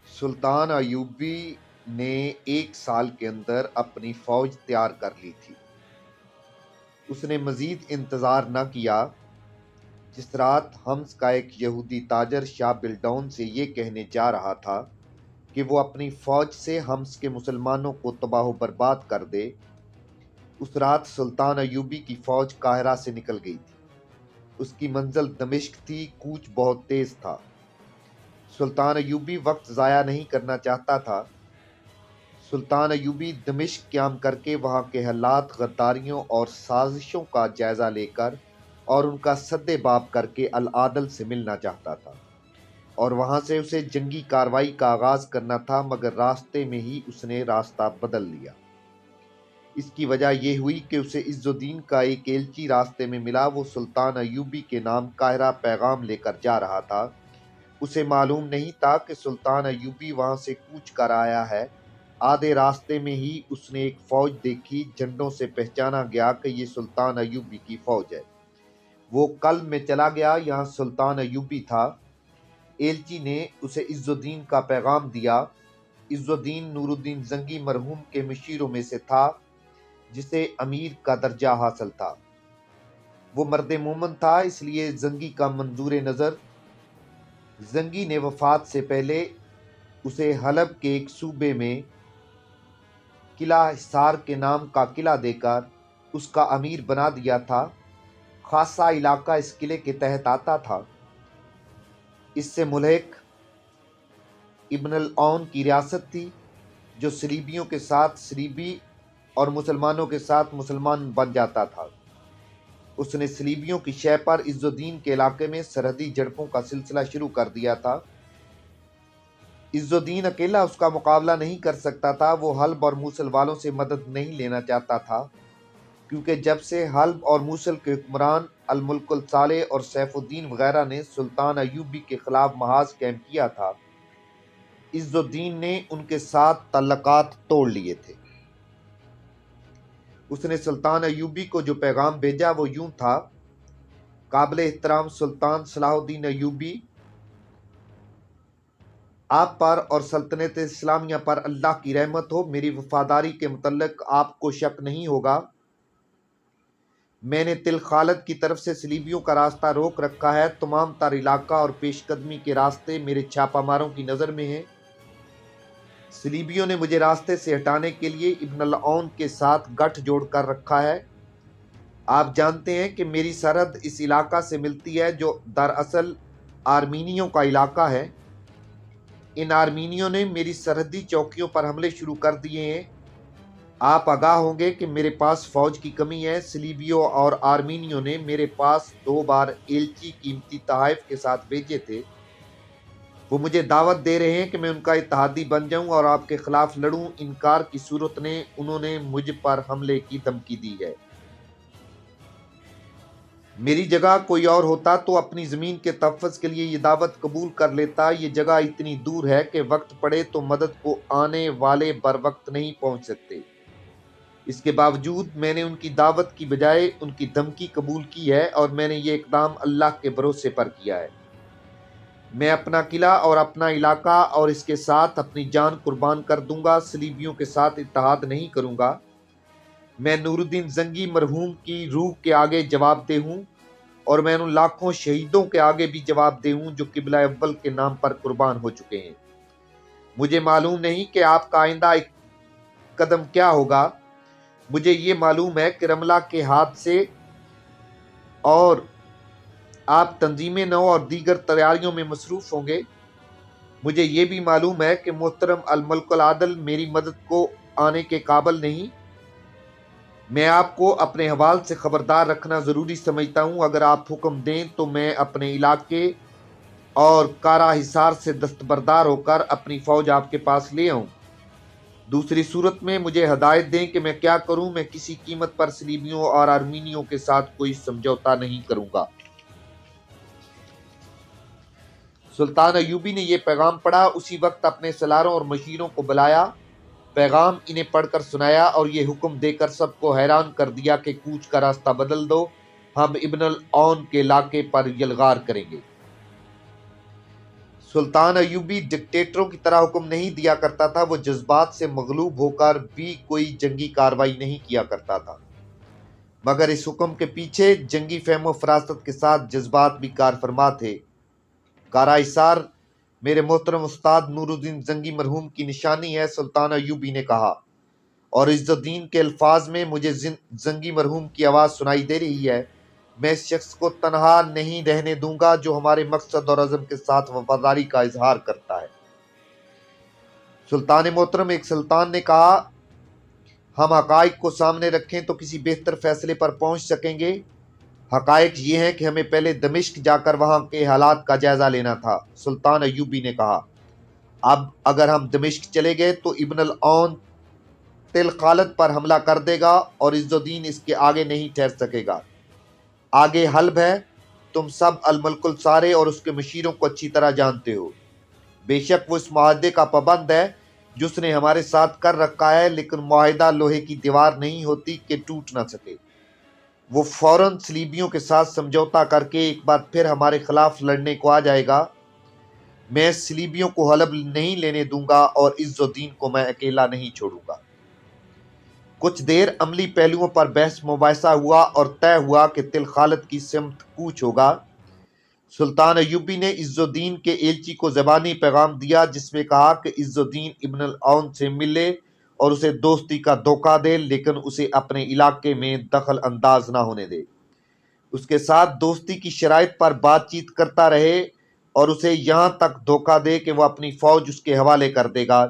सुल्तान अयूबी ने 1 साल के अंदर अपनी फौज तैयार कर ली थी। उसने मजीद इंतज़ार न किया। जिस रात हम्स का एक यहूदी ताजर शाह बिल्डौन से ये कहने जा रहा था कि वो अपनी फौज से हम्स के मुसलमानों को तबाह बर्बाद कर दे, उस रात सुल्तान अयूबी की फौज काहिरा से निकल गई थी। उसकी मंजिल दमिश्क थी। कूच बहुत तेज था। सुल्तान अयूबी वक्त ज़ाया नहीं करना चाहता था। सुल्तान अयूबी दमिश्क क़याम करके वहाँ के हालात, गद्दारियों और साजिशों का जायज़ा लेकर और उनका सद्देबाब करके अल आदल से मिलना चाहता था, और वहाँ से उसे जंगी कार्रवाई का आगाज़ करना था, मगर रास्ते में ही उसने रास्ता बदल लिया। इसकी वजह यह हुई कि उसे इज़्ज़ुद्दीन का एक एलची रास्ते में मिला। वो सुल्तान अयूबी के नाम काहिरा पैगाम लेकर जा रहा था। उसे मालूम नहीं था कि सुल्तान अयूबी वहाँ से कूच कर आया है। आधे रास्ते में ही उसने एक फ़ौज देखी। झंडों से पहचाना गया कि ये सुल्तान अयूबी की फ़ौज है। वो कल्ब में चला गया। यहाँ सुल्तान अयूबी था। एलची ने उसे इज़्ज़ुद्दीन का पैगाम दिया। इज़्ज़ुद्दीन नूरुद्दीन ज़ंगी मरहूम के मशीरों में से था, जिसे अमीर का दर्जा हासिल था। वो मर्द मोमन था, इसलिए ज़ंगी का मंजूर नज़र। ज़ंगी ने वफ़ात से पहले उसे हलब के एक सूबे में किला हिसार के नाम का किला देकर उसका अमीर बना दिया था। खासा इलाका इस किले के तहत आता था। इससे मुल्हिक इब्न अल-औन की रियासत थी, जो सलीबियों के साथ सलीबी और मुसलमानों के साथ मुसलमान बन जाता था। उसने सलीबियों की शय पर इज़्ज़ुद्दीन के इलाके में सरहदी झड़पों का सिलसिला शुरू कर दिया था। इज़्ज़ुद्दीन अकेला उसका मुकाबला नहीं कर सकता था। वो हल्ब और मूसल वालों से मदद नहीं लेना चाहता था, क्योंकि जब से हल्ब और मूसल के हुक्मरान अल-मुल्कुल सालेह और सैफुद्दीन वगैरह ने सुल्तान अयूबी के खिलाफ महाज कायम किया था, इज़्ज़ुद्दीन ने उनके साथ तल्लुकात तोड़ लिए थे। उसने सुल्तान अयूबी को जो पैगाम भेजा वो यूं था: काबिल एहतराम सुल्तान सलाहुद्दीन अयूबी, आप पर और सल्तनत इस्लामिया पर अल्लाह की रहमत हो। मेरी वफादारी के मुतल्लिक आपको शक नहीं होगा। मैंने तिल खालद की तरफ से सलीबियों का रास्ता रोक रखा है। तमाम तर इलाका और पेशकदमी के रास्ते मेरे छापामारों की नज़र में हैं। सलीबियों ने मुझे रास्ते से हटाने के लिए इब्न अल-औन के साथ गठ जोड़ कर रखा है। आप जानते हैं कि मेरी सरहद इस इलाका से मिलती है, जो दरअसल आर्मीनियों का इलाका है। इन आर्मीनियों ने मेरी सरहदी चौकियों पर हमले शुरू कर दिए हैं। आप आगाह होंगे कि मेरे पास फ़ौज की कमी है। सलीबियों और आर्मीनियों ने मेरे पास 2 बार एलची कीमती तोहफ़े के साथ भेजे थे। वो मुझे दावत दे रहे हैं कि मैं उनका इत्तेहादी बन जाऊं और आपके खिलाफ लड़ूं। इनकार की सूरत में उन्होंने मुझ पर हमले की धमकी दी है। मेरी जगह कोई और होता तो अपनी ज़मीन के तहफ़्फ़ुज़ के लिए ये दावत कबूल कर लेता। ये जगह इतनी दूर है कि वक्त पड़े तो मदद को आने वाले बर वक्त नहीं पहुंच सकते। इसके बावजूद मैंने उनकी दावत की बजाय उनकी धमकी कबूल की है, और मैंने ये इक़दाम अल्लाह के भरोसे पर किया है। मैं अपना किला और अपना इलाका और इसके साथ अपनी जान कुर्बान कर दूंगा। सलीबियों के साथ इत्तेहाद नहीं करूंगा। मैं नूरुद्दीन ज़ंगी मरहूम की रूह के आगे जवाबदेह हूँ, और मैं उन लाखों शहीदों के आगे भी जवाबदेह हूँ जो क़िबला अव्वल के नाम पर कुर्बान हो चुके हैं। मुझे मालूम नहीं कि आपका आइंदा एक कदम क्या होगा। मुझे ये मालूम है कि रमला के हादसे और आप तंजीम नौ और दीगर तैयारियों में मसरूफ़ होंगे। मुझे ये भी मालूम है कि मोहतरम अल-मुल्कुल आदिल मेरी मदद को आने के काबिल नहीं। मैं आपको अपने हवाल से खबरदार रखना ज़रूरी समझता हूँ। अगर आप हुक्म दें तो मैं अपने इलाके और कारा हिसार से दस्तबरदार होकर अपनी फ़ौज आपके पास ले आऊँ। दूसरी सूरत में मुझे हदायत दें कि मैं क्या करूँ। मैं किसी कीमत पर सलीबियों और आर्मीनियों के साथ कोई समझौता नहीं करूँगा। सुल्तान अयूबी ने यह पैगाम पढ़ा। उसी वक्त अपने सलारों और मशीरों को बुलाया, पैगाम इन्हें पढ़कर सुनाया और ये हुक्म देकर सबको हैरान कर दिया कि कूच का रास्ता बदल दो। ہم ابن العون کے علاقے پر یلغار کریں گے۔ سلطان ایوبی ڈکٹیٹروں کی طرح حکم نہیں دیا کرتا تھا، وہ جذبات سے مغلوب ہو کر بھی کوئی جنگی کارروائی نہیں کیا کرتا تھا، مگر اس حکم کے پیچھے جنگی فہم و فراست کے ساتھ جذبات بھی کار فرما تھے۔ کارا حصار میرے محترم استاد نور الدین زنگی مرحوم کی نشانی ہے، سلطان ایوبی نے کہا، اور عز الدین کے الفاظ میں مجھے زنگی مرحوم کی آواز سنائی دے رہی ہے۔ میں اس شخص کو تنہا نہیں رہنے دوں گا جو ہمارے مقصد اور عزم کے ساتھ وفاداری کا اظہار کرتا ہے۔ سلطان محترم، ایک سلطان نے کہا، ہم حقائق کو سامنے رکھیں تو کسی بہتر فیصلے پر پہنچ سکیں گے۔ حقائق یہ ہیں کہ ہمیں پہلے دمشق جا کر وہاں کے حالات کا جائزہ لینا تھا۔ سلطان ایوبی نے کہا، اب اگر ہم دمشق چلے گئے تو ابن العون تل خالد پر حملہ کر دے گا اور عز الدین اس کے آگے نہیں ٹھہر سکے گا۔ آگے حلب ہے، تم سب الملک السارے اور اس کے مشیروں کو اچھی طرح جانتے ہو۔ بے شک وہ اس معاہدے کا پابند ہے جو اس نے ہمارے ساتھ کر رکھا ہے، لیکن معاہدہ لوہے کی دیوار نہیں ہوتی کہ ٹوٹ نہ سکے۔ وہ فوراً صلیبیوں کے ساتھ سمجھوتا کر کے ایک بار پھر ہمارے خلاف لڑنے کو آ جائے گا۔ میں صلیبیوں کو حلب نہیں لینے دوں گا اور عز الدین کو میں اکیلا نہیں چھوڑوں گا۔ کچھ دیر عملی پہلوؤں پر بحث مباحثہ ہوا اور طے ہوا کہ تل خالد کی سمت کوچ ہوگا۔ سلطان ایوبی نے عز الدین کے ایلچی کو زبانی پیغام دیا جس میں کہا کہ عز الدین ابن العون سے ملے اور اسے دوستی کا دھوکہ دے، لیکن اسے اپنے علاقے میں دخل انداز نہ ہونے دے۔ اس کے ساتھ دوستی کی شرائط پر بات چیت کرتا رہے اور اسے یہاں تک دھوکہ دے کہ وہ اپنی فوج اس کے حوالے کر دے گا۔